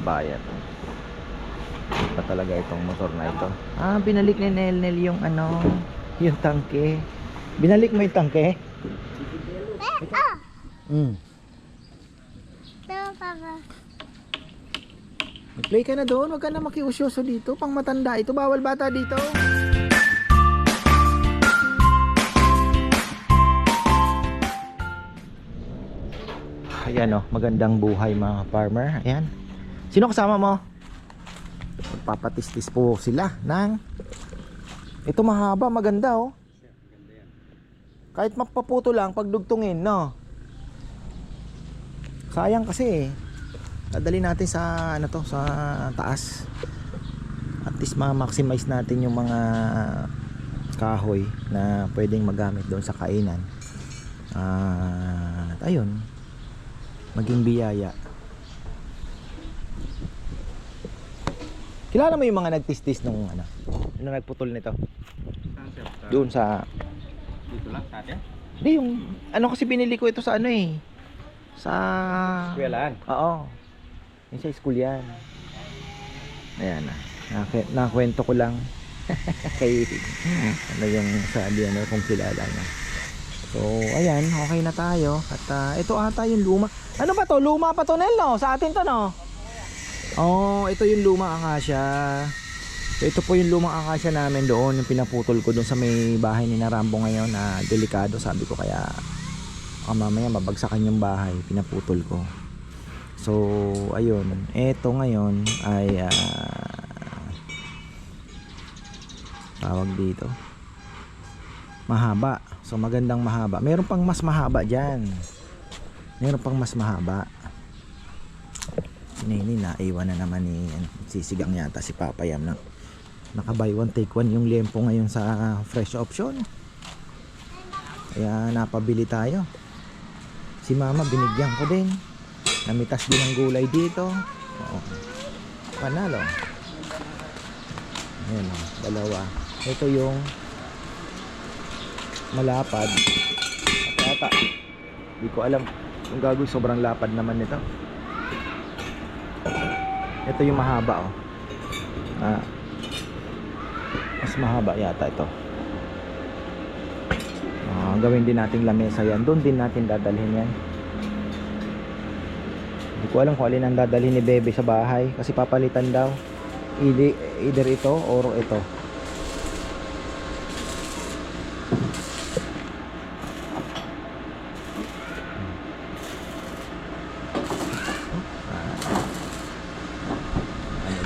kabayan. Pa talaga itong motor na ito. Ah, binalik ni Nel yung ano, yung tangke. Binalik mo yung tangke? Papa. Mag-play ka na doon, wag ka na makiusyoso dito. Pang matanda ito, bawal bata dito. Ayan oh, magandang buhay mga farmer. Ayan. Sino kasama mo? Magpapatistis po sila ng ito mahaba, maganda oh. Kahit mapaputo lang pagdugtungin, no? Sayang kasi eh. Dadali natin sa ano to, sa taas. At least ma-maximize natin yung mga kahoy na pwedeng magamit doon sa kainan. At ayun, maging biyaya. Kilala mo yung mga nagtistis nung ano, yung nagputol nito? Doon sa Dito lang sa atin? hindi, yung ano kasi binili ko ito sa ano eh, sa Kuyalaan. oo, yung sa school yan. Ayan na, nakwento ko lang kay ano yung sabi ano kung kilala na. So ayan, okay na tayo. At ito ata yung luma. Ano ba to? Luma pa to, Nel, no? Sa atin to, no? Oh, ito yung lumang akasya. So ito po yung lumang akasya namin doon, yung pinaputol ko doon sa may bahay ni Narambo ngayon na delikado, sabi ko, kaya mamaya mabagsakan yung bahay, pinaputol ko. So ayun, ito ngayon ay tawag dito, mahaba. So magandang mahaba. Meron pang mas mahaba dyan. Meron pang mas mahaba. Nini na iwan na naman ni sisigang yata si Papa Yam na naka buy one take one yung lempo ngayon sa fresh option. Kaya napabili tayo. Si Mama binigyan ko din. Namitas din ng gulay dito. Oo. Panalo. Ayan o, dalawa. Ito yung malapad. At hindi ko alam kung gagawin, sobrang lapad naman nito. Ito yung mahaba oh. Mas mahaba yata ito. Gawin din nating lamesa yan. Doon din natin dadalhin yan. Hindi ko alam kung alin ang dadalhin ni Bebe sa bahay, kasi papalitan daw. Either ito or ito.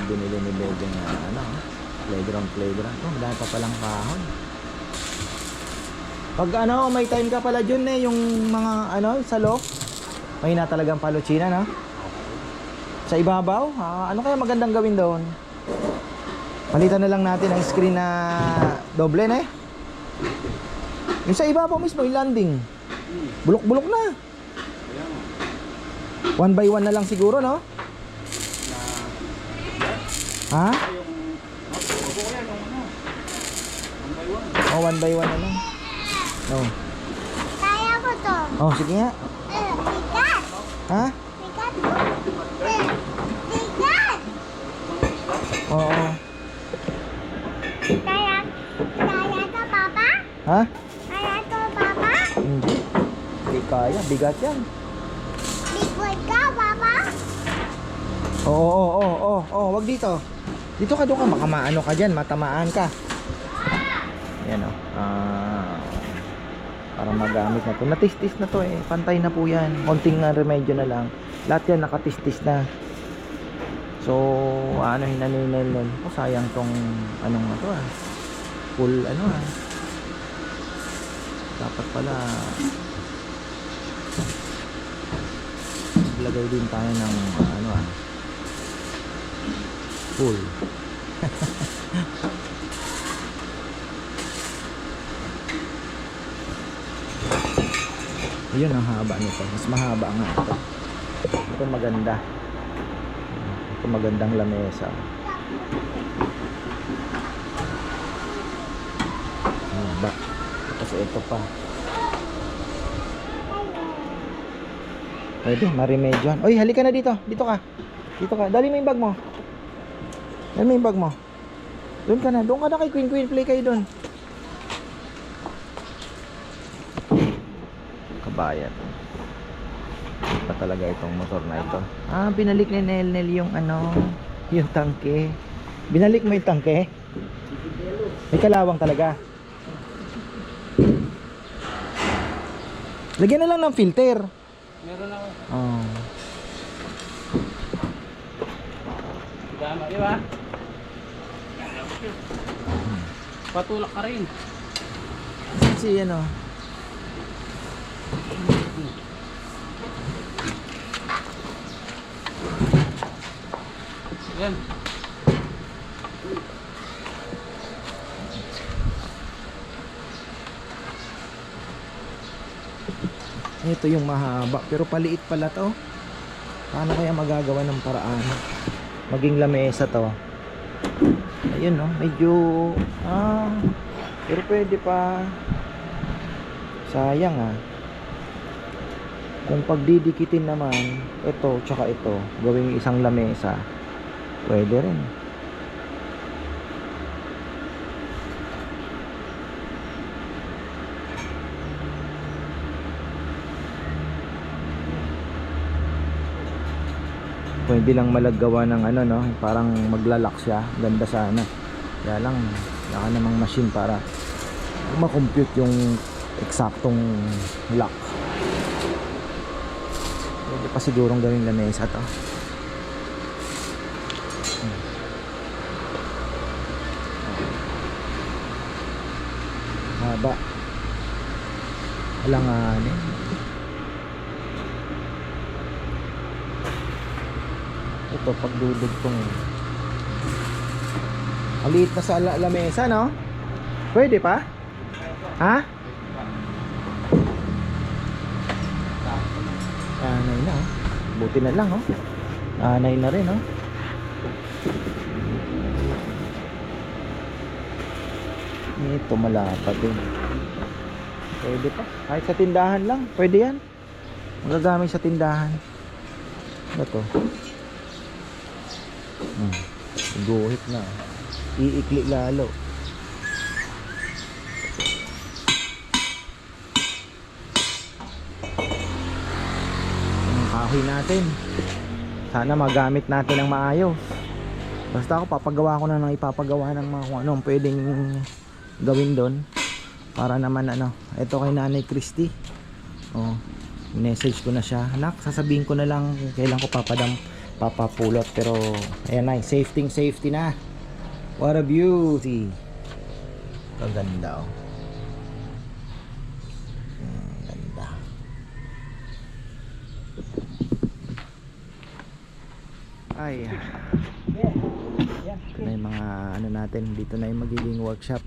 Binili ni Bebe na ano, playground. Oh, madami pa palang kahon. Pag ano, may time ka pala dyan eh, yung mga ano, salo, may na talagang paluchina, no? Sa ibabaw, ano kaya magandang gawin doon? Palitan na lang natin ang screen na doble na eh. Yung sa ibabaw mismo, yung landing, bulok-bulok na. 1 by 1 na lang siguro, no? Ha? Oh, 1 by 1 na lang. No. Kaya ko to. Oh, sige nga. Bigat. Ha? Bigat. Bigat. Oo. Kaya to, Papa? Ha? Kaya to, Papa? Hindi. Hindi kaya. Bigat yan. Bigat ka, Papa? Oo. Wag dito. Dito ka, doon ka. Baka maano ka dyan. Matamaan ka. Yan o. Para magamit na to. Natistis na to eh. Pantay na po yan. Konting remedyo na lang. Lahat yan nakatistis na. So, ano hinaninel. Oh, sayang tong anong na to ah. Full ano ah. Dapat pala lagay din tayo ng ano ah. Full. Ayun ang haba nito. Mas mahaba nga ito. Ito maganda. Ito magandang lamesa. Haba. Tapos ito pa. Pwede, marimedyohan. Oy, halika na dito. Dito ka. Dito ka. Dali mo yung bag mo. Dali mo yung bag mo. Doon ka na. Doon ka na kay Queen Queen. Play kayo doon. Kabayan. Pa talaga itong motor na ito. Ah, binalik ni Nel yung ano, yung tangke. Binalik mo yung tangke? May kalawang talaga. Lagyan na lang ng filter. Meron ako. Oh. Tama, di ba? Patulak ka rin. Si ano? Yan. Ito yung mahaba pero paliit pala to. Paano kaya magagawa ng paraan? Maging lamesa to. Ayun no, medyo pero pwede pa. Sayang Kung pagdidikitin naman ito tsaka ito, gawing isang lamesa, pwede rin. Pwede lang malagawa ng ano no, parang maglalak siya, ganda sana. Kaya lang wala ka namang machine para ma-compute yung eksaktong lock. Pwede pa sigurong gawing lamesa to. Haba. Alanganin. Ito pagdudugtong. Maliit na sa lamesa no? Pwede pa? Ha? Anay na buti na lang anay na rin ito malapad din. Pwede pa kahit sa tindahan lang, pwede yan magagamit sa tindahan. Ito guhit na iikli lalo. Kahoy natin sana magamit natin ng maayos. Basta ako papagawa ko na ng ipapagawa ng mga kung anong pwedeng gawin doon para naman ito kay Nanay Christy. Message ko na siya, anak sasabihin ko na lang kailan ko papapulot, pero ayan na, safety na. What a beauty. Ang ganda ganda. Ay ito na yung mga natin dito na yung magiging workshop.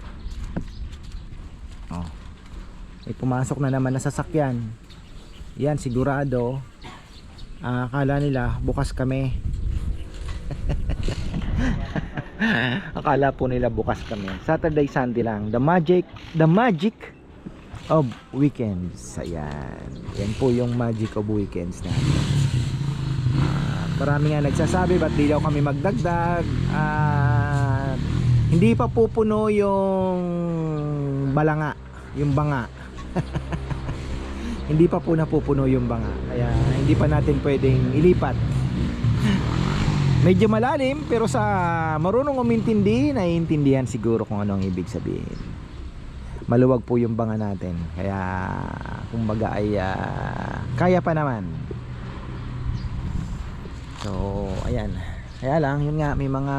May pumasok na naman na sasakyan yan, sigurado akala nila bukas kami. Akala po nila bukas kami. Saturday, Sunday lang. The magic of weekends. Ayan. Yan po yung magic of weekends natin. Marami nga nagsasabi ba't di daw kami magdagdag. Hindi pa pupuno yung balanga, yung banga. Hindi pa po napupuno yung banga. Kaya hindi pa natin pwedeng ilipat. Medyo malalim pero sa marunong umintindi, naiintindihan siguro kung ano ang ibig sabihin. Maluwag po yung banga natin. Kaya kumbaga ay kaya pa naman. So ayan. Kaya lang yun nga, may mga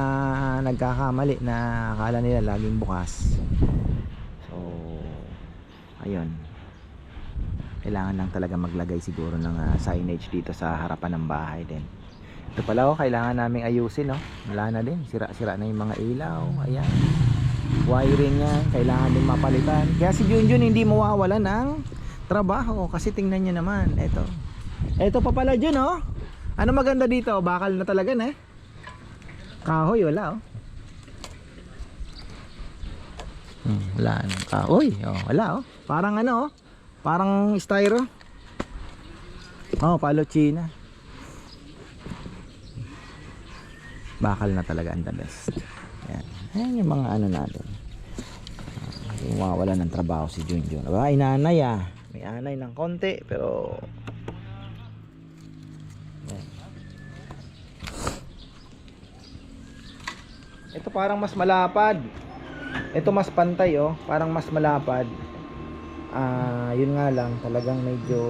nagkakamali na akala nila laging bukas. So ayun. Kailangan lang talaga maglagay siguro ng signage dito sa harapan ng bahay din. Ito pala kailangan naming ayusin wala na din, sira-sira na yung mga ilaw. Ayan, wiring yan, kailangan din mapalitan. Kaya si Junjun hindi mawawala ng trabaho. Kasi tingnan nyo naman, ito pa pala Jun ano maganda dito, bakal na talaga kahoy wala wala nang kahoy wala parang parang styro palo China. bakal na talaga ang the best. Yan. Ayan yung mga ano natin. Yung mawawala ng trabaho si Junjun. Aba, inanay ah. May anay ng konti pero yan. Ito parang mas malapad. Ito mas pantay oh. Parang mas malapad. Yun nga lang talagang medyo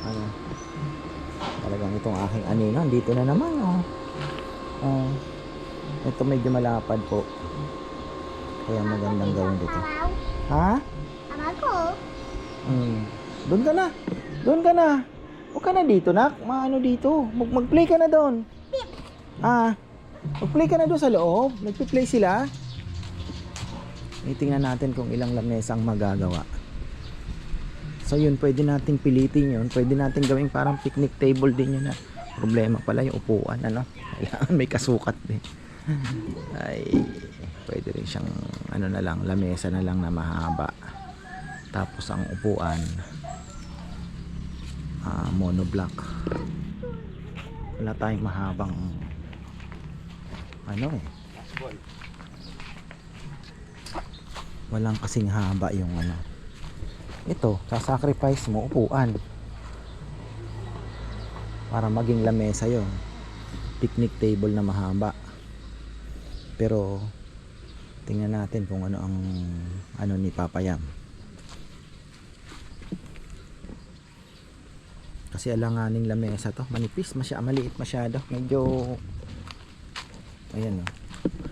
ano, talagang itong aking anino dito na naman oh. Ito medyo malapad po. Kaya magandang gawin dito. Ha? Ama ko. Doon ka na. Doon ka na. Huwag ka na dito, nak. Maano dito. Mag-play ka na doon. Mag-play ka na doon sa loob. Nagpi-play sila. Tingnan natin kung ilang lamesa ang magagawa. So yun, pwede nating pilitin yun. Pwede nating gawing parang picnic table din yun. Problema pala yung upuan, ano. Kailangan may kasukat din. Ay, pwede rin siyang ano na lang, lamesa na lang na mahaba. Tapos ang upuan monoblock. Wala tayong mahabang ano eh. Walang kasing haba yung ano. Ito, sasacrifice mo upuan para maging lamesa yon. Picnic table na mahaba. Pero tingnan natin kung ano ang ano ni Papa Yam. Kasi alanganing lamesa to, manipis, maliit masyado. Medyo ayan oh.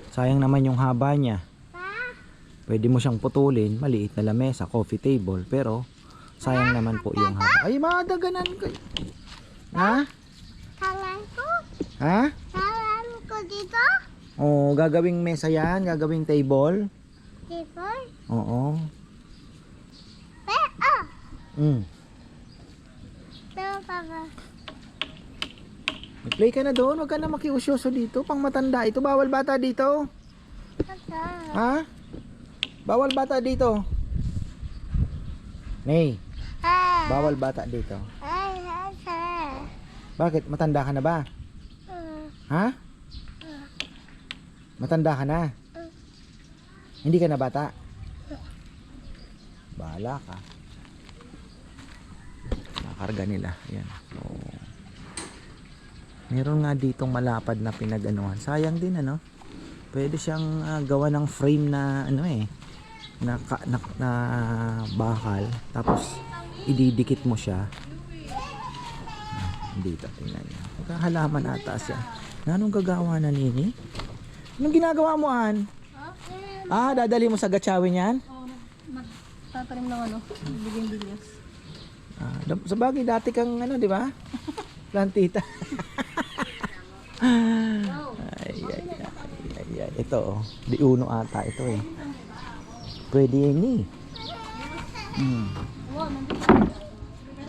Sayang naman yung haba niya. Pwede mo siyang putulin, maliit na lamesa, coffee table, pero sayang naman po yung haba. Ay, madaganan ko. Ha? Kalan ko. Ha? Kalan ko dito. Oh, gagawing mesa yan, gagawing table. Dito. Oo. Pero papa. Mag-play ka na doon, huwag ka na makiusyoso dito, pang matanda ito, bawal bata dito. Ha? Bawal bata dito. Nay, bawal bata dito. Bakit? Matanda ka na ba? Ha? Matanda ka na? Hindi ka na bata? Bahala ka. Nakarga nila. Ayan. So, meron nga ditong malapad na pinag-anuhan. Sayang din ano. Pwede siyang gawa ng frame na ano eh. Na bakal. Tapos ididikit mo siya. Dito, tingnan niyo. Halaman ata siya. Anong gagawa na nini? Anong ginagawa mo, An? Dadali mo sa gatchawin yan? Magtatanim ng ano, biging-bigyas. Sa bagay, dati kang ano, di ba? Plantita. Ay. Ito, oh. Di uno ata ito eh. Pwede yun eh.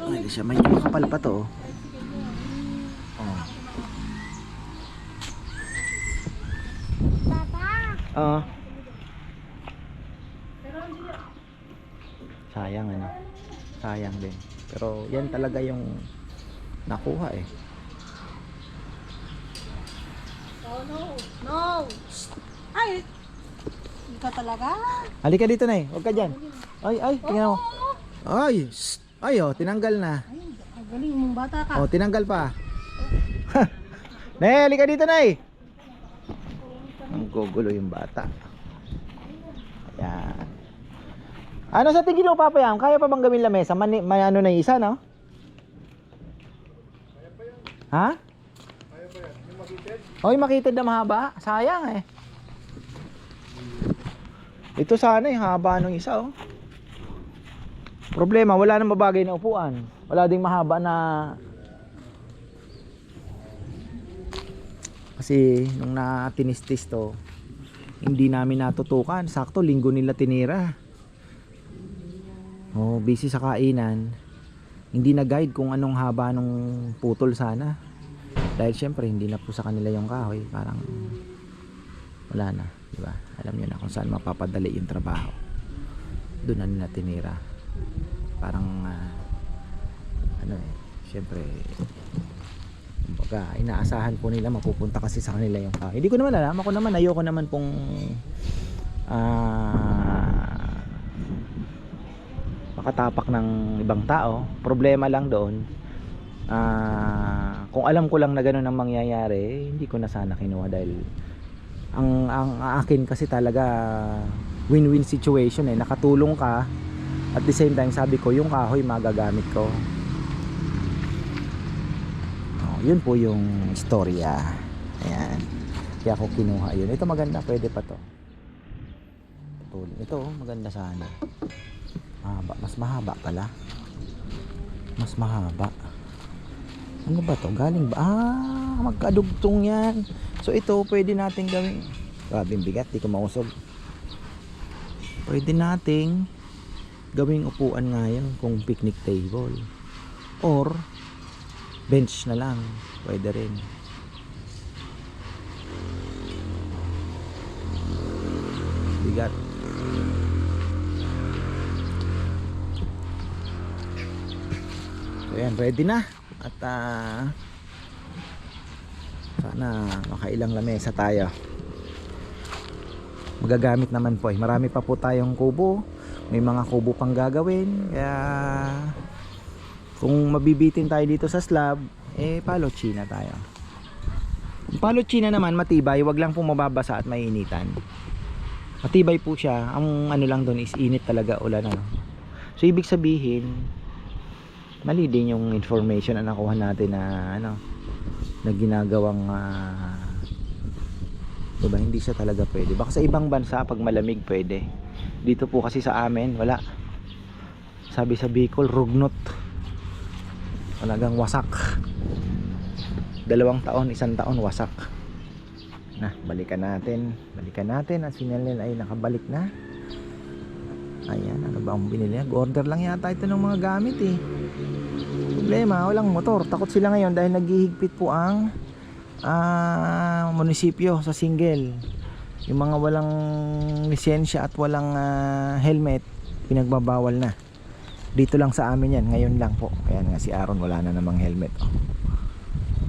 Ay, siya. May makapal pa to. Papa. Sayang ano. Sayang din. Pero yan talaga yung nakuha eh. Oh no! Ay! Hindi ka talaga. Halika dito na eh. Huwag ka dyan. Ay, tingnan mo. Ay, oh, tinanggal na. Ay, ang galing mong bata ka. Oh, tinanggal pa. Nay, halika dito na eh. Ang gugulo yung bata. Ayan. Ano sa tingin mo, Papa Yam? Kaya pa bang gawin lamesa? May ano na isa, no? Ha? Kaya pa yan. Yung makitid? Oh, yung makitid na mahaba. Sayang eh. Ito sana yung haba nung isa, oh. Problema, wala nang mabagay na upuan. Wala ding mahaba na... Kasi nung natinistis to, hindi namin natutukan. Sakto, linggo nila tinira. Oh, busy sa kainan. Hindi na guide kung anong haba nung putol sana. Dahil syempre hindi na po sa kanila yung kahoy. Parang wala na, di ba? Alam niyo na kung saan mapapadali yung trabaho. Doon na nila tinira. Parang ano eh, syempre Pagka inaasahan po nila mapupunta kasi sa kanila yung kahoy. Hindi ko naman alam, ako naman ayoko naman pong makatapak ng ibang tao. Problema lang doon, kung alam ko lang na gano'n ang mangyayari, hindi ko na sana kinuha dahil ang akin kasi talaga win-win situation eh. Nakatulong ka at the same time sabi ko yung kahoy magagamit ko. Yun po yung istorya. Ayan. Kaya ako kinuha yun. Ito maganda, pwede pa to. Ito maganda sana. Mahaba, mas mahaba pala. Mas mahaba. Ano ba to? Galing ba? Magkadugtong yan. So ito pwede nating gawin. Grabing bigat, di ko mausog. Pwede nating gawing upuan nga yun kung picnic table. Or bench na lang, pwede rin. Bigat. So yan, ready na. At sana makailang lamesa tayo. Magagamit naman po eh. Marami pa po tayong kubo. May mga kubo pang gagawin. Kaya kung mabibitin tayo dito sa slab, eh palochina tayo. Yung palochina naman matibay, wag lang po mababasa at maiinitan. Matibay po siya. Ang ano lang doon is init talaga, ulan ano. So ibig sabihin, mali din yung information na nakuha natin na ano, na ginagawang diba, hindi siya talaga pwede. Baka sa ibang bansa pag malamig pwede. Dito po kasi sa amin wala. Sabi sa Bicol, rugnot. Talagang wasak. 2 taon, 1 taon wasak. Na, balikan natin. Balikan natin. Ang sinalin ay nakabalik na. Ayan, ano ba ang binili? Order lang yata ito ng mga gamit eh. Problema, walang motor. Takot sila ngayon dahil naghihigpit po ang munisipyo sa single. Yung mga walang lisensya at walang helmet, pinagbabawal na. Dito lang sa amin yan, ngayon lang po. Kaya nga si Aaron wala na namang helmet.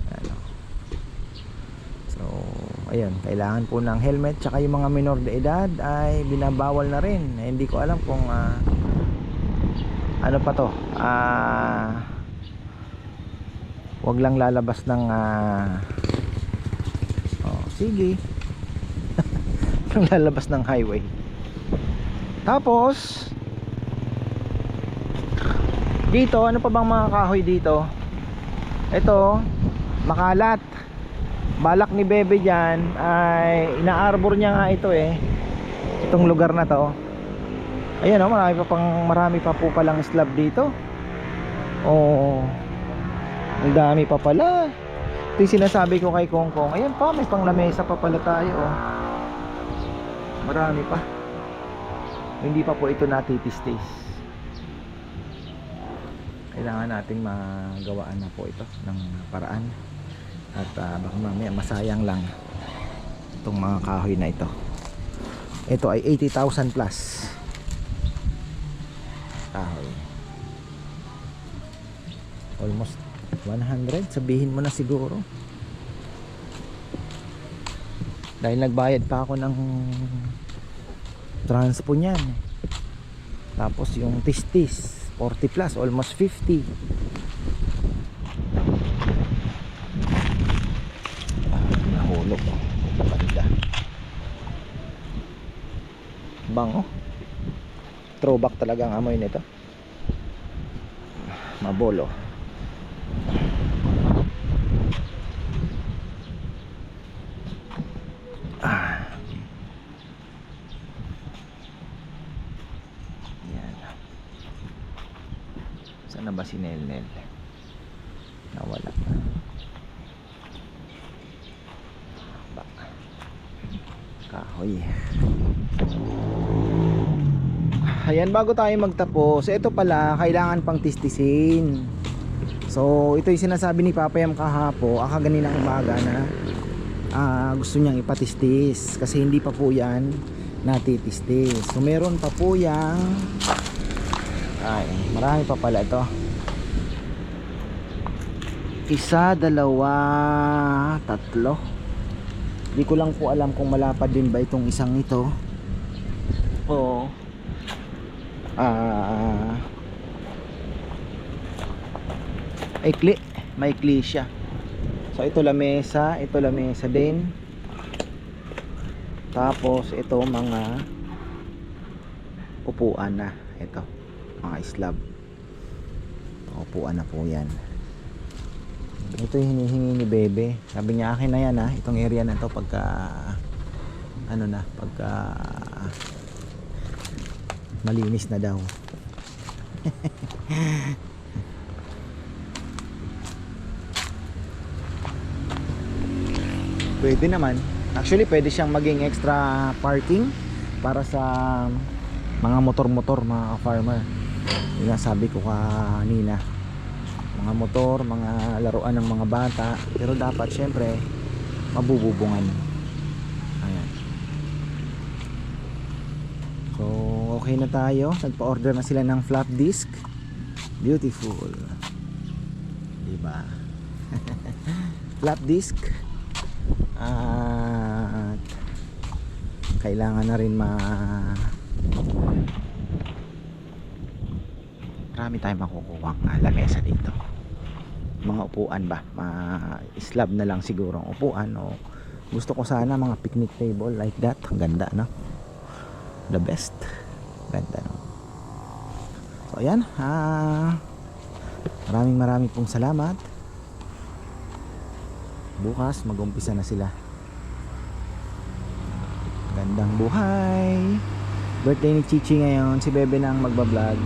Ano. So, ayun, kailangan po ng helmet. Tsaka yung mga minor de edad ay binabawal na rin. Hindi ko alam kung ano pa to. Wag lang lalabas ng sige. Lalabas ng highway. Tapos dito, ano pa bang mga kahoy dito? Ito, makalat. Balak ni Bebe dyan ay ina-arbor niya nga ito eh. Itong lugar na to. Ayan o, marami pa po palang slab dito. Oh, ang dami pa pala. Ito yung sinasabi ko kay Kongkong. Ayan pa, may pang lamesa pa pala tayo oh. Marami pa. Hindi pa po ito natitis-tis. Kailangan nating magawaan na po ito ng paraan. At baka mamaya masayang lang itong mga kahoy na ito. Ito ay 80,000 plus kahoy. Almost 100, sabihin mo na siguro. Dahil nagbayad pa ako ng transpo niyan. Tapos yung tistis 40 plus, almost 50. Nahulog oh. Banda. Bango. Throwback talaga ang amoy nito. Mabolo. Sana ba si Nelnel? Nawala. Kahoy. Ayan, bago tayo magtapos, ito pala kailangan pang tistisin. So ito yung sinasabi ni Papa Yam kahapo, kaganinang umaga na gusto niyang ipatistis kasi hindi pa po yan natitistis. So meron pa po yang ay, marami pa pala ito. Isa, dalawa, tatlo. Di ko lang po alam kung malapad din ba itong isang ito. O maikli siya. So ito lamesa din. Tapos ito mga upuan na. Ito, mga slab. Upuan na po yan. Ito yung hinihingi ni Bebe. Sabi niya akin na yan ha. Itong area na to pagka pagka malinis na daw. Pwede naman. Actually pwede siyang maging extra parking para sa mga motor-motor, mga farmer. Yun nga sabi ko kanina, mga motor, mga laruan ng mga bata, pero dapat syempre mabububungan. Ayan. So okay na tayo. Nagpa-order na sila ng flap disc. Beautiful, diba? Flap disc. At kailangan na rin marami tayong makukuha ng lamesa dito. Mga upuan ba, slab na lang siguro ang upuan, o gusto ko sana mga picnic table like that. Ang ganda, no? The best. Ganda, no? So ayan, maraming pong salamat. Bukas mag-umpisa na sila. Gandang buhay. Birthday ni Chichi ngayon. Si Bebe na ang magbablog.